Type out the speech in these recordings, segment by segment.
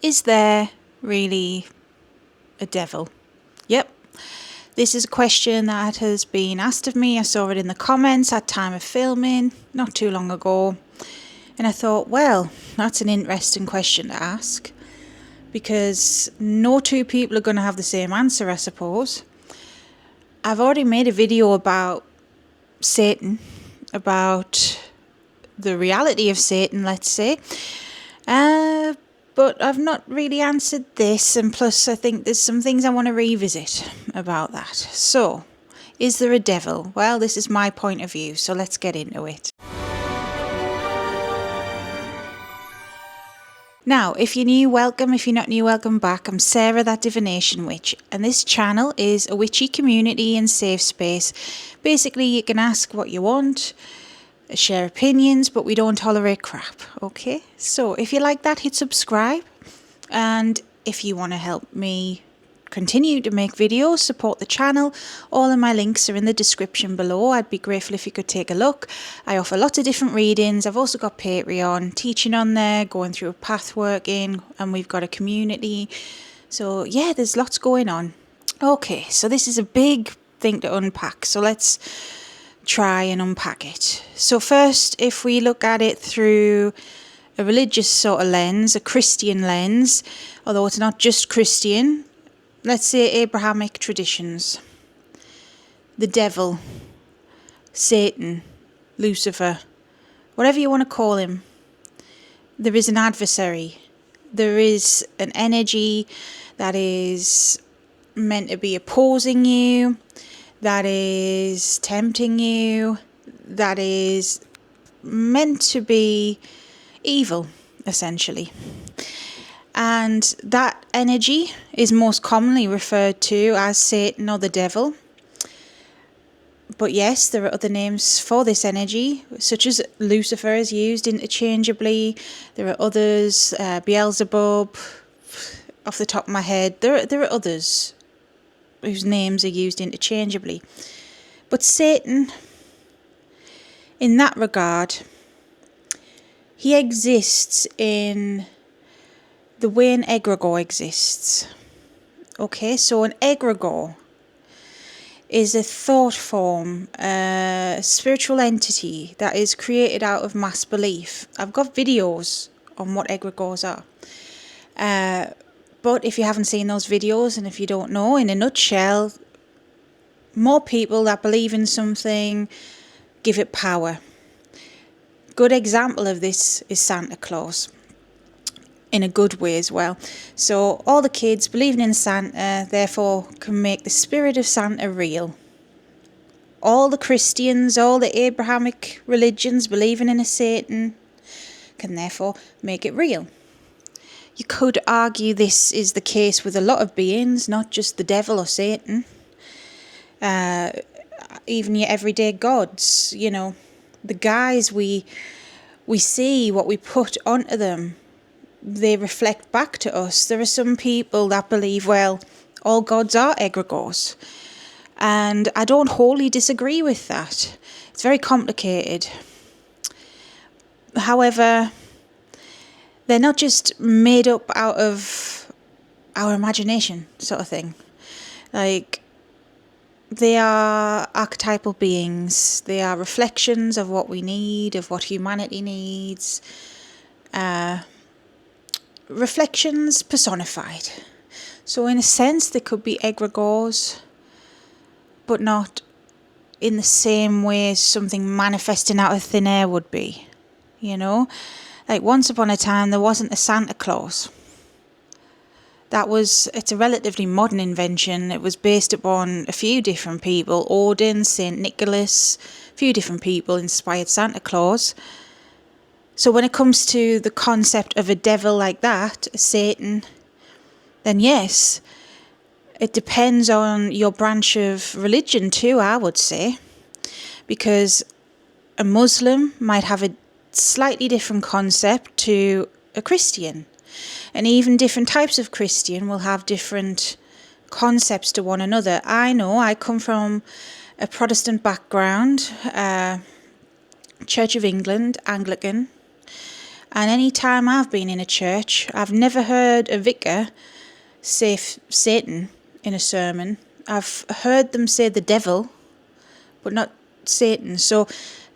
Is there really a devil? Yep. This is a question that has been asked of me. I saw it in the comments at time of filming not too long ago. And I thought, well, that's an interesting question to ask, because no two people are going to have the same answer, I suppose. I've already made a video about Satan, about the reality of Satan, let's say. But I've not really answered this, and plus I think there's some things I want to revisit about that. So, is there a devil? Well, this is my point of view, so let's get into it. Now, if you're new, welcome. If you're not new, welcome back. I'm Sarah, that divination witch, and this channel is a witchy community and safe space. Basically, you can ask what you want, share opinions, but we don't tolerate crap, okay? So if you like that, hit subscribe, and if you want to help me continue to make videos, support the channel, all of my links are in the description below. I'd be grateful if you could take a look. I offer lots of different readings. I've also got Patreon, teaching on there, going through a path working, and we've got a community. So yeah, there's lots going on. Okay, so this is a big thing to unpack, so let's try and unpack it. So first, if we look at it through a religious sort of lens, a Christian lens, although it's not just Christian, let's say Abrahamic traditions. The devil, Satan, Lucifer, whatever you want to call him, there is an adversary. There is an energy that is meant to be opposing you, that is tempting you, that is meant to be evil, essentially. And that energy is most commonly referred to as Satan or the devil. But yes, there are other names for this energy, such as Lucifer is used interchangeably. There are others, Beelzebub, off the top of my head. There are others whose names are used interchangeably. But Satan, in that regard, he exists in the way an egregore exists. Okay, so an egregore is a thought form, a spiritual entity that is created out of mass belief. I've got videos on what egregores are. But if you haven't seen those videos, and if you don't know, in a nutshell, more people that believe in something give it power. Good example of this is Santa Claus, in a good way as well. So all the kids believing in Santa, therefore, can make the spirit of Santa real. All the Christians, all the Abrahamic religions believing in a Satan can therefore make it real. You could argue this is the case with a lot of beings, not just the devil or Satan. Even your everyday gods, you know, the guys we see, what we put onto them, they reflect back to us. There are some people that believe, well, all gods are egregores. And I don't wholly disagree with that. It's very complicated. However, they're not just made up out of our imagination, sort of thing. Like, they are archetypal beings. They are reflections of what we need, of what humanity needs. Reflections personified. So in a sense, they could be egregores, but not in the same way as something manifesting out of thin air would be. You know? Like, once upon a time, there wasn't a Santa Claus. It's a relatively modern invention. It was based upon a few different people. Odin, St. Nicholas, a few different people inspired Santa Claus. So when it comes to the concept of a devil like that, Satan, then yes, it depends on your branch of religion too, I would say. Because a Muslim might have a slightly different concept to a Christian. And even different types of Christian will have different concepts to one another. I know I come from a Protestant background, Church of England, Anglican. And any time I've been in a church, I've never heard a vicar say Satan in a sermon. I've heard them say the devil, but not Satan. So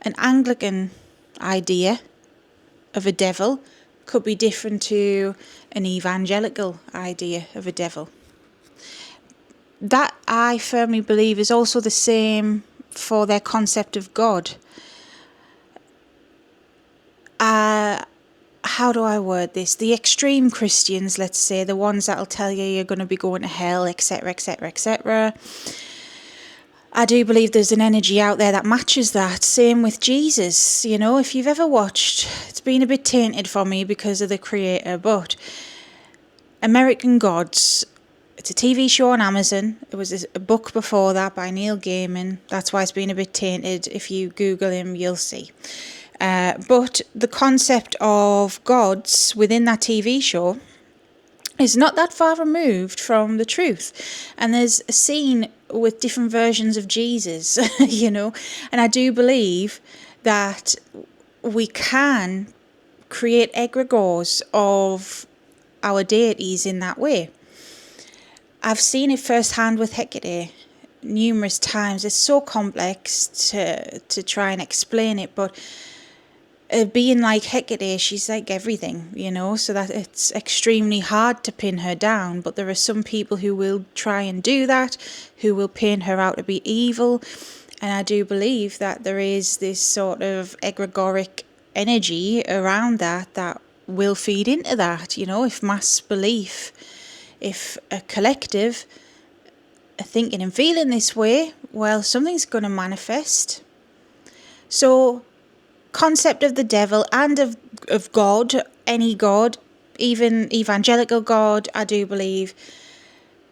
an Anglican idea of a devil could be different to an evangelical idea of a devil. That, I firmly believe, is also the same for their concept of God. How do I word this? The extreme Christians, let's say, the ones that'll tell you you're going to be going to hell, etc., etc., etc. I do believe there's an energy out there that matches that. Same with Jesus. You know, if you've ever watched, it's been a bit tainted for me because of the creator, but American Gods, it's a TV show on Amazon. It was a book before that by Neil Gaiman. That's why it's been a bit tainted. If you Google him, you'll see. But the concept of gods within that TV show is not that far removed from the truth. And there's a scene with different versions of Jesus, you know, and I do believe that we can create egregores of our deities in that way. I've seen it firsthand with Hecate numerous times. It's so complex to try and explain it, but being like Hecate, she's like everything, you know, so that it's extremely hard to pin her down. But there are some people who will try and do that, who will paint her out to be evil. And I do believe that there is this sort of egregoric energy around that will feed into that, you know, if mass belief, if a collective are thinking and feeling this way, well, something's going to manifest. So concept of the devil and of God, any God, even evangelical God, I do believe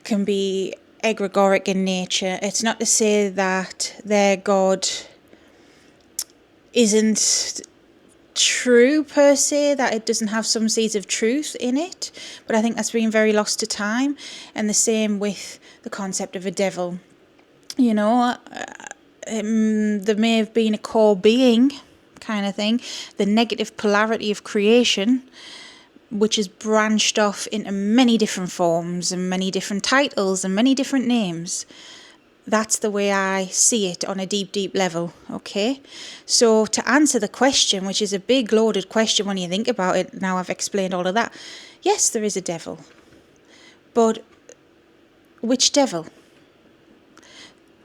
can be egregoric in nature. It's not to say that their God isn't true per se, that it doesn't have some seeds of truth in it, but I think that's been very lost to time. And the same with the concept of a devil. You know, there may have been a core being kind of thing, the negative polarity of creation, which is branched off into many different forms and many different titles and many different names. That's the way I see it on a deep, deep level, okay? So to answer the question, which is a big loaded question when you think about it, now I've explained all of that, yes, there is a devil. But which devil?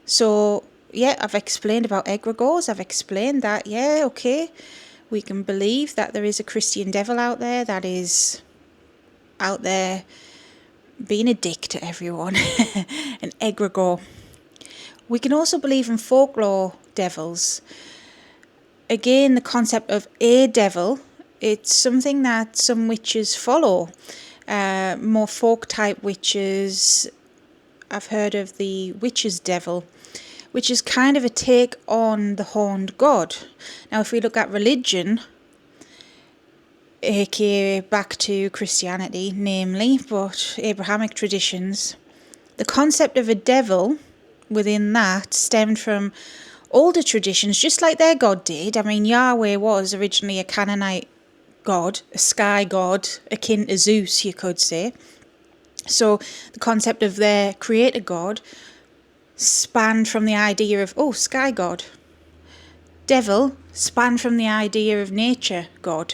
So yeah, I've explained about egregores. I've explained that, yeah, okay, we can believe that there is a Christian devil out there that is out there being a dick to everyone, an egregore. We can also believe in folklore devils. Again, the concept of a devil, it's something that some witches follow. More folk type witches, I've heard of the witch's devil, which is kind of a take on the horned god. Now, if we look at religion, aka back to Christianity, namely, but Abrahamic traditions, the concept of a devil within that stemmed from older traditions, just like their god did. I mean, Yahweh was originally a Canaanite god, a sky god, akin to Zeus, you could say. So the concept of their creator god spanned from the idea of, sky god. Devil spanned from the idea of nature god.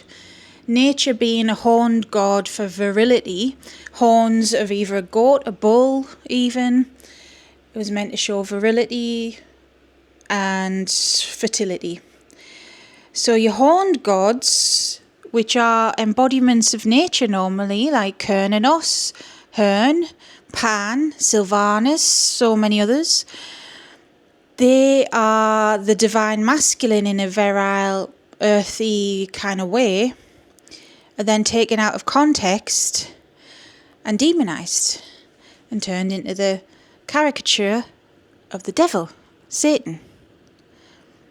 Nature being a horned god for virility, horns of either a goat, a bull even. It was meant to show virility and fertility. So your horned gods, which are embodiments of nature normally, like Cernunnos, Hern, Pan, Sylvanus, so many others, they are the divine masculine in a virile, earthy kind of way, are then taken out of context and demonized and turned into the caricature of the devil, Satan.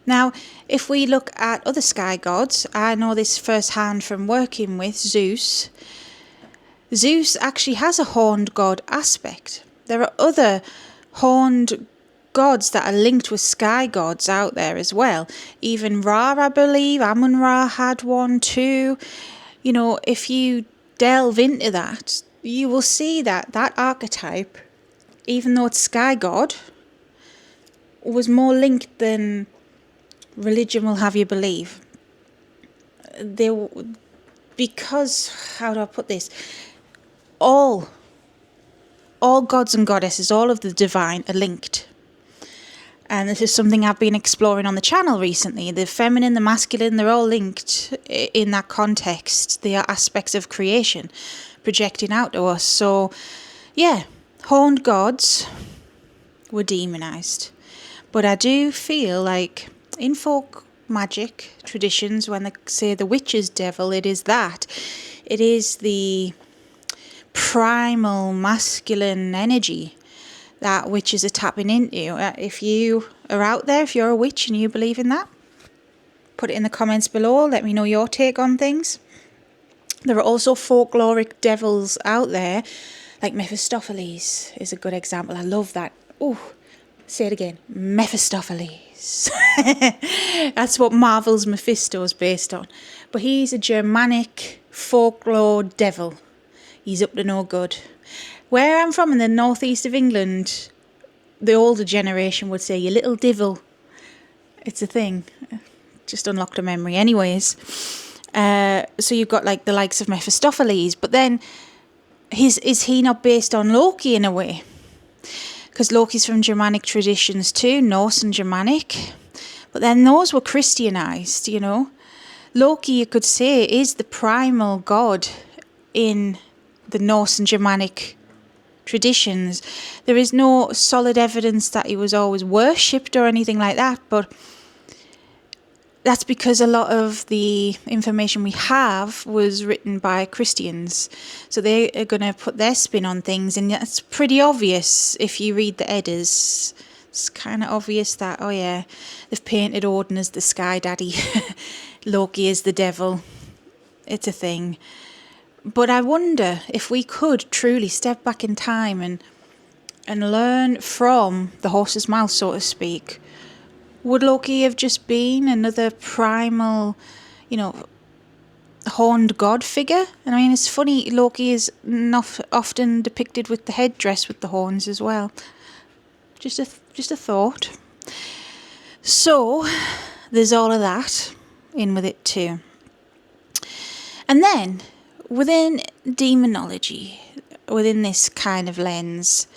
Now, if we look at other sky gods, I know this firsthand from working with Zeus. Zeus actually has a horned god aspect. There are other horned gods that are linked with sky gods out there as well. Even Ra, I believe, Amun-Ra had one too. if you delve into that, you will see that archetype, even though it's sky god, was more linked than religion will have you believe. Because, how do I put this? All gods and goddesses, all of the divine are linked. And this is something I've been exploring on the channel recently. The feminine, the masculine, they're all linked in that context. They are aspects of creation projecting out to us. So, yeah, horned gods were demonized. But I do feel like in folk magic traditions, when they say the witch's devil, it is that. It is the primal masculine energy that witches are tapping into. If you are out there, if you're a witch and you believe in that, put it in the comments below. Let me know your take on things. There are also folkloric devils out there, like Mephistopheles is a good example. I love that. Oh, say it again. Mephistopheles. That's what Marvel's Mephisto is based on. But he's a Germanic folklore devil. He's up to no good. Where I'm from, in the northeast of England, the older generation would say, "You little divil." It's a thing. Just unlocked a memory. Anyways, so you've got like the likes of Mephistopheles, but then is he not based on Loki in a way? Because Loki's from Germanic traditions too, Norse and Germanic. But then those were Christianized, Loki, you could say, is the primal god in the Norse and Germanic traditions. There is no solid evidence that he was always worshipped or anything like that, but that's because a lot of the information we have was written by Christians. So they are going to put their spin on things, and that's pretty obvious if you read the Eddas. It's kind of obvious that, oh yeah, they've painted Odin as the sky daddy, Loki as the devil. It's a thing. But I wonder if we could truly step back in time and learn from the horse's mouth, so to speak. Would Loki have just been another primal, horned god figure? And I mean, it's funny, Loki is not often depicted with the headdress with the horns as well. Just a thought. So, there's all of that in with it too. And then, within demonology, within this kind of lens,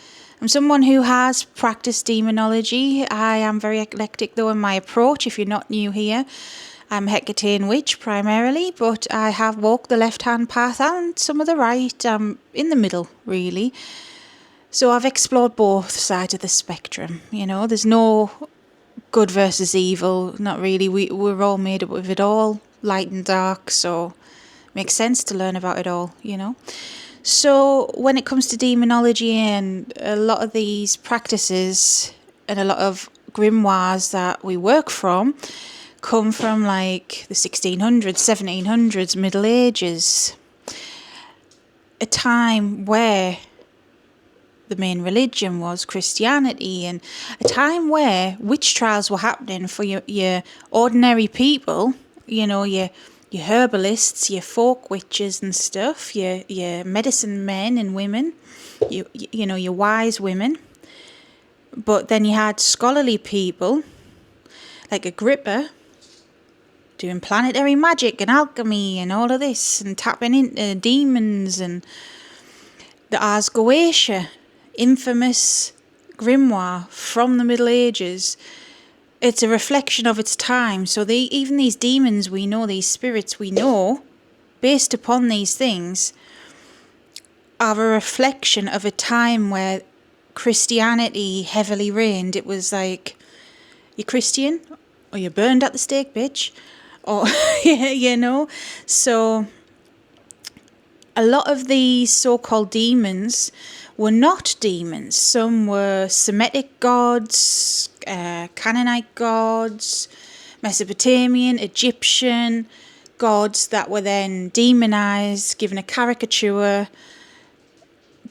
I'm someone who has practiced demonology. I am very eclectic though in my approach. If you're not new here, I'm a Hecate witch primarily, but I have walked the left-hand path and some of the right. I'm in the middle, really. So I've explored both sides of the spectrum. There's no good versus evil, not really. We're all made up of it all, light and dark, so it makes sense to learn about it all, So when it comes to demonology and a lot of these practices and a lot of grimoires that we work from come from like the 1600s, 1700s, Middle Ages, a time where the main religion was Christianity, and a time where witch trials were happening for your ordinary people, your herbalists, your folk witches and stuff, your medicine men and women, your wise women. But then you had scholarly people like Agrippa doing planetary magic and alchemy and all of this, and tapping into demons, and the Ars Goetia, infamous grimoire from the Middle Ages. It's a reflection of its time. So even these demons we know, these spirits we know, based upon these things, are a reflection of a time where Christianity heavily reigned. It was like, you're Christian or you're burned at the stake, bitch. Or, So a lot of these so-called demons were not demons. Some were Semitic gods, Canaanite gods, Mesopotamian, Egyptian gods that were then demonized, given a caricature,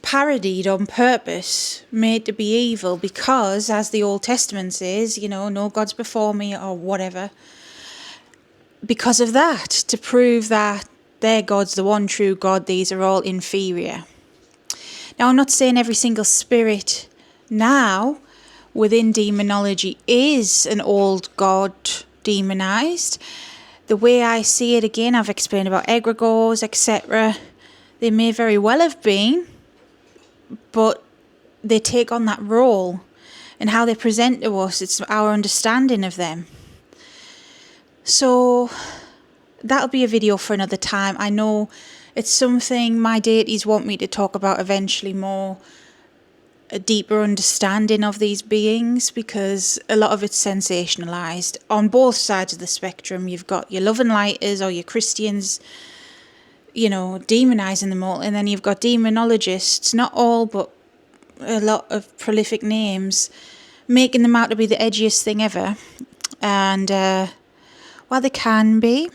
parodied on purpose, made to be evil because, as the Old Testament says, no gods before me or whatever. Because of that, to prove that their God's the one true God, these are all inferior. Now, I'm not saying every single spirit now within demonology is an old god demonized. The way I see it, again, I've explained about egregores, etc. They may very well have been, but they take on that role, and how they present to us, it's our understanding of them. So that'll be a video for another time. I know it's something my deities want me to talk about eventually, more a deeper understanding of these beings, because a lot of it's sensationalized on both sides of the spectrum. You've got your love and lighters or your Christians, demonizing them all, and then you've got demonologists, not all, but a lot of prolific names, making them out to be the edgiest thing ever. And while they can be,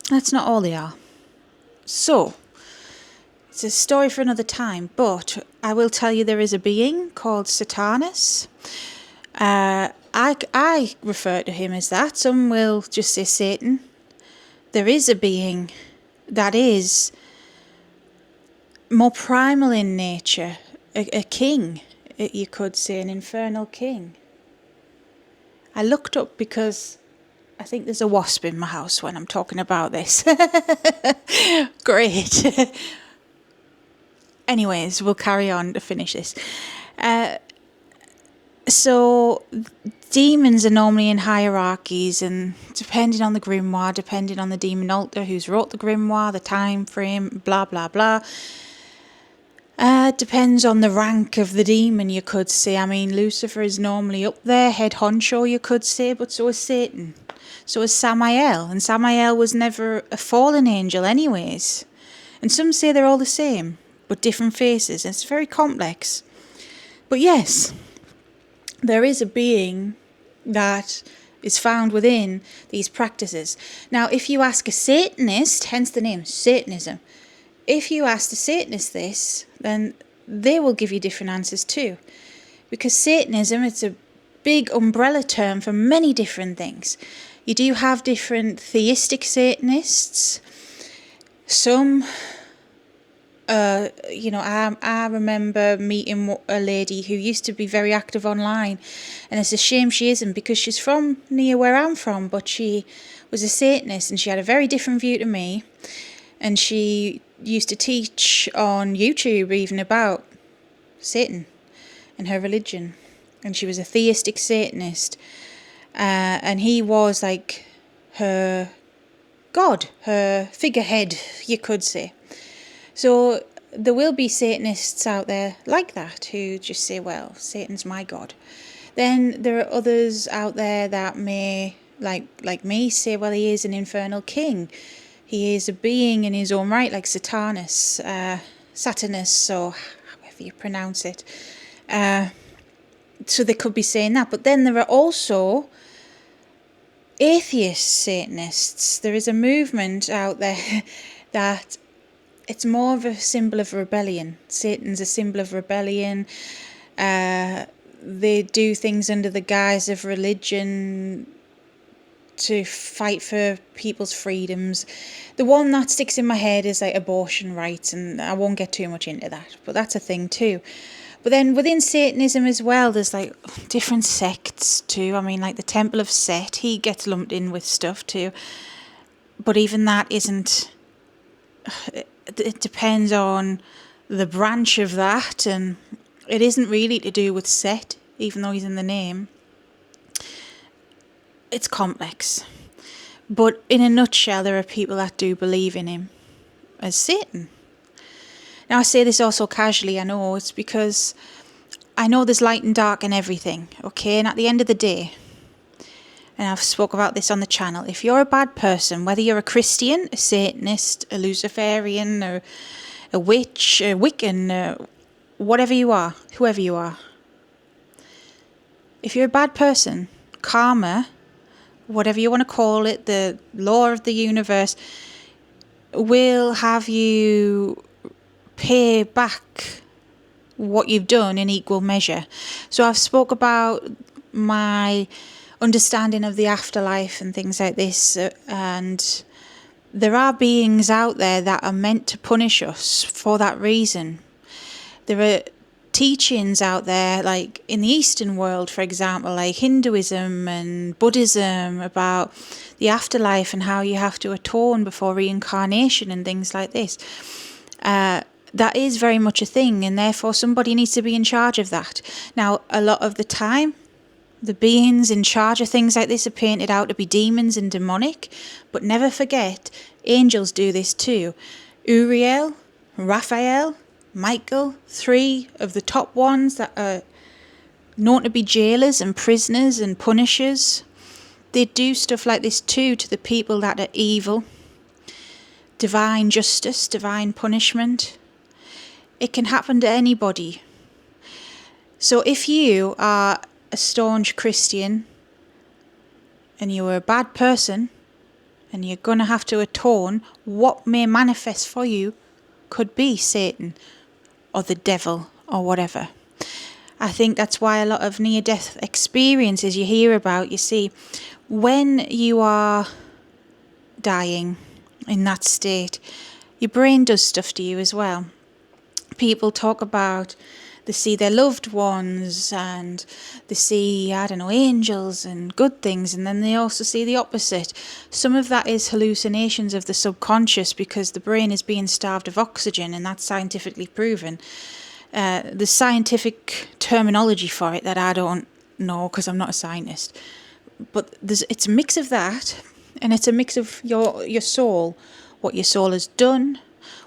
that's not all they are. So it's a story for another time, but I will tell you there is a being called Satanas. I refer to him as that. Some will just say Satan. There is a being that is more primal in nature, a king, you could say, an infernal king. I looked up because I think there's a wasp in my house when I'm talking about this. Great. Anyways, we'll carry on to finish this. So demons are normally in hierarchies, and depending on the grimoire, depending on the demon altar, who's wrote the grimoire, the time frame, blah, blah, blah. Depends on the rank of the demon, you could say. I mean, Lucifer is normally up there, head honcho, you could say, but so is Satan. So is Samael, and Samael was never a fallen angel anyways. And some say they're all the same, but different faces. It's very complex. But yes, there is a being that is found within these practices. Now, if you ask a Satanist, hence the name Satanism, if you ask a Satanist this, then they will give you different answers too. Because Satanism, it's a big umbrella term for many different things. You do have different theistic Satanists. Some, I remember meeting a lady who used to be very active online, and it's a shame she isn't, because she's from near where I'm from, but she was a Satanist and she had a very different view to me, and she used to teach on YouTube even about Satan and her religion, and she was a theistic Satanist, and he was like her god, her figurehead, you could say. So there will be Satanists out there like that who just say, well, Satan's my god. Then there are others out there that may, like me, say, well, he is an infernal king. He is a being in his own right, like Satanus, or however you pronounce it. So they could be saying that. But then there are also atheist Satanists. There is a movement out there that it's more of a symbol of rebellion. Satan's a symbol of rebellion. They do things under the guise of religion to fight for people's freedoms. The one that sticks in my head is like abortion rights, and I won't get too much into that, but that's a thing too. But then within Satanism as well, there's like different sects too. I mean, like the Temple of Set, he gets lumped in with stuff too. But even that isn't... It depends on the branch of that, and it isn't really to do with Set, even though he's in the name. It's complex. But in a nutshell, there are people that do believe in him as Satan. Now, I say this also casually, I know, it's because I know there's light and dark in everything, okay? And at the end of the day, and I've spoke about this on the channel, if you're a bad person, whether you're a Christian, a Satanist, a Luciferian, or a witch, a Wiccan, whatever you are, whoever you are, if you're a bad person, karma, whatever you want to call it, the law of the universe, will have you pay back what you've done in equal measure. So I've spoke about my understanding of the afterlife and things like this, and There are beings out there that are meant to punish us for that reason. There are teachings out there, like in the Eastern world, for example, like Hinduism and Buddhism, about the afterlife and how you have to atone before reincarnation and things like this. That is very much a thing, and therefore somebody needs to be in charge of that. Now, a lot of the time, the beings in charge of things like this are painted out to be demons and demonic, but never forget, angels do this too. Uriel, Raphael, Michael, 3 of the top ones that are known to be jailers and prisoners and punishers. They do stuff like this too to the people that are evil. Divine justice, divine punishment. It can happen to anybody. So if you are a staunch Christian and you were a bad person and you're going to have to atone, what may manifest for you could be Satan or the devil or whatever. I think that's why a lot of near-death experiences you hear about, you see, when you are dying in that state, your brain does stuff to you as well. People talk about they see their loved ones and they see, I don't know, angels and good things, and then they also see the opposite. Some of that is hallucinations of the subconscious because the brain is being starved of oxygen, and that's scientifically proven. The scientific terminology for it that I don't know because I'm not a scientist, but it's a mix of that, and it's a mix of your soul, what your soul has done,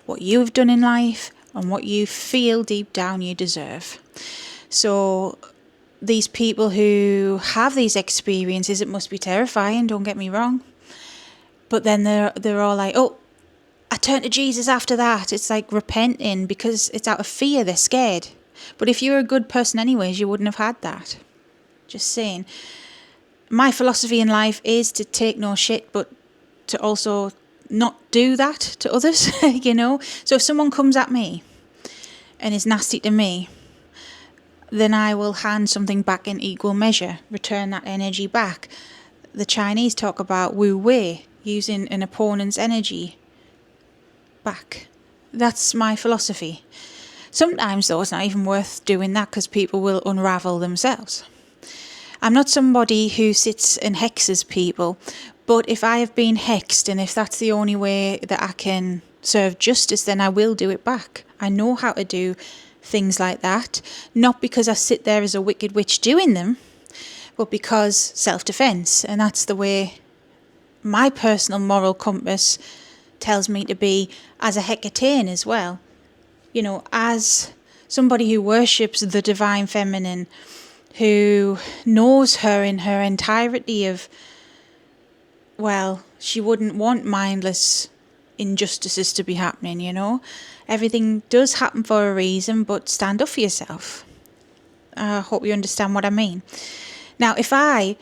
what you've done in life, and what you feel deep down you deserve. So these people who have these experiences, it must be terrifying, don't get me wrong, but then they're all like, oh, I turned to Jesus after that. It's like repenting because it's out of fear, they're scared. But if you're a good person anyways, you wouldn't have had that. Just saying. My philosophy in life is to take no shit, but to also not do that to others, you know. So if someone comes at me and is nasty to me, then I will hand something back in equal measure, return that energy back. The Chinese talk about wu wei, using an opponent's energy back. That's my philosophy. Sometimes though it's not even worth doing that because people will unravel themselves. I'm not somebody who sits and hexes people, but if I have been hexed and if that's the only way that I can serve justice, then I will do it back. I know how to do things like that, not because I sit there as a wicked witch doing them, but because self-defense, and that's the way my personal moral compass tells me to be as a Hecate as well. You know, as somebody who worships the divine feminine, who knows her in her entirety of, well, she wouldn't want mindless injustices to be happening, you know. Everything does happen for a reason, but stand up for yourself. I hope you understand what I mean. Now, if I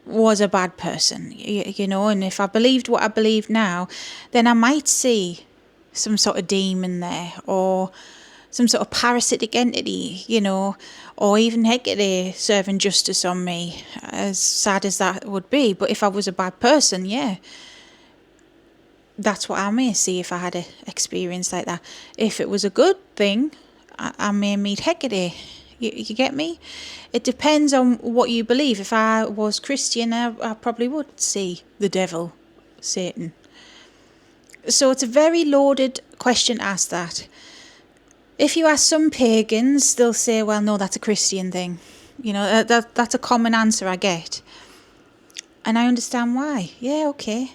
was a bad person, you know, and if I believed what I believe now, then I might see some sort of demon there, or some sort of parasitic entity, you know, or even Hecate serving justice on me, as sad as that would be. But if I was a bad person, yeah, that's what I may see if I had an experience like that. If it was a good thing, I may meet Hecate. You get me? It depends on what you believe. If I was Christian, I probably would see the devil, Satan. So it's a very loaded question asked that. If you ask some pagans, they'll say, well, no, that's a Christian thing. You know, that's a common answer I get. And I understand why. Yeah, okay.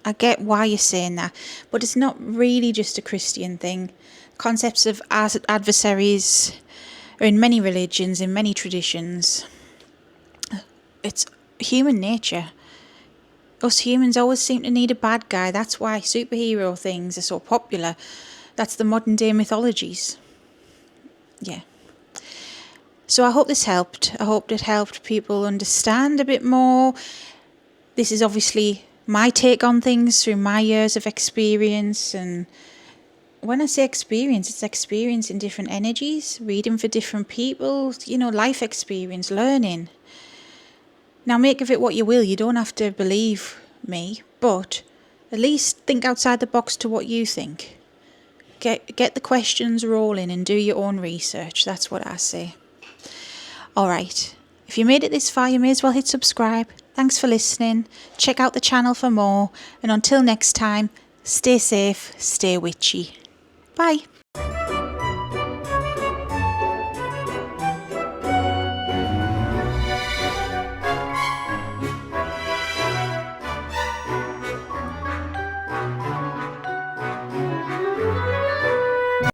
I get why you're saying that. But it's not really just a Christian thing. Concepts of adversaries are in many religions, in many traditions. It's human nature. Us humans always seem to need a bad guy. That's why superhero things are so popular. That's the modern day mythologies. Yeah. So I hope this helped. I hope it helped people understand a bit more. This is obviously my take on things through my years of experience. And when I say experience, it's experience in different energies, reading for different people, you know, life experience, learning. Now make of it what you will. You don't have to believe me, But at least think outside the box to what you think. Get the questions rolling and do your own research. That's what I say. Alright, if you made it this far, you may as well hit subscribe. Thanks for listening. Check out the channel for more. And until next time, stay safe, stay witchy. Bye.